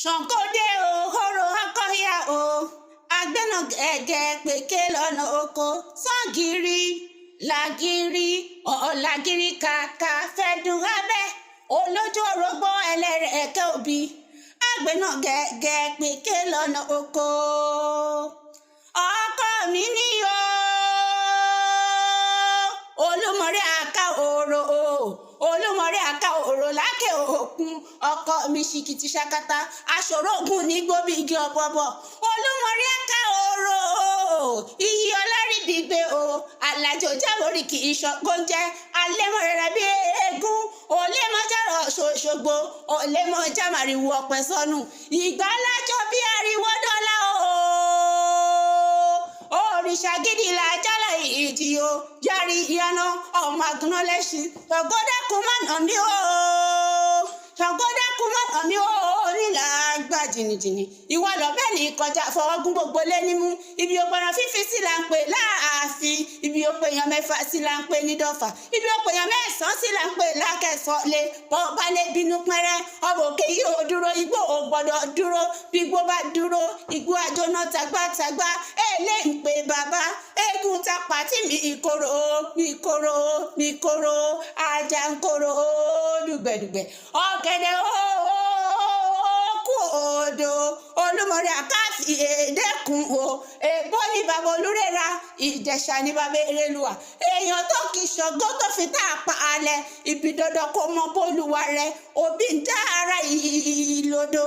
Ṣàngódé o horo akọ́yà o agbẹ́nà gẹ́gẹ́ pèké lọ́nà oko Ṣàngírí làgírí ọ̀làgírí kàkà fẹ́dùn abẹ́ olójú orógbó ẹlẹ́rẹ̀ẹ́kẹ́ òbí agbẹ́nà gẹ́gẹ́ pèké lọ́nà oko ọkọ mi ní o olúmọ̀rẹ́ àká òrò o olúmọ̀rẹ́ àká òrò lákè òkun ọkọ mi ṣìkìtì ṣakata aṣòro ògùn ní gbóbi igi ọ̀bọ̀bọ̀ olúmọ̀rẹ́ àká òrò iyì ọlárìdìgbé o alájò jáwórí kì í ṣọgbọ́njẹ́ alẹ́mọ̀rẹ́rẹ́ bí eégún olémọ̀járọ̀ ṣòṣogbo olémọ̀já màrìwò ọ̀pẹ sọnù ìgbà lájọ bí ariwo dọ́là òrìṣà gidi la jálà ìdí o yàrí ìyànà ọmọ àgùnà lẹ́sìn ṣàngódẹ́kun má nà mí o ṣàngódẹ́kun má nà mí o nílà gbà jìnnìjìnnì ìwọ lọ́bẹ̀ ní kọjá fọwọ́gún gbogbo lé nímú ibi òpèyàn fífi sí là ń pè láàfin ibi òpèyàn mẹ́fà sí là ń pè ní dọ́fà ibi òpèyàn mẹ́sàn-án sí là ń pè lákẹ́sọ̀lé bọ́ bá lè bínú pẹ́rẹ́ ọmọ òkè yìí ò dúró igbó ò gbọ́dọ̀ dúró bí igbó bá dúró igbó àjọná tagbátàgbá èlé ń pè bàbá eégún tapà tí mi kóró ajá ń kóró dùgbẹ̀dùgbẹ̀ ọ̀gẹ̀dẹ̀ kú odò olúmọ̀rẹ́ àkáàfì èdèkùn o èbó ní bàbá olúrẹ́ra ìjẹ̀ṣà ní bàbá erélùwà èèyàn tó kì í ṣọ̀gbọ́ tó fi tá a pa alẹ̀ ibi dandan kó mọ bólúwa rẹ̀ òbí ń dá ara ìlòdò.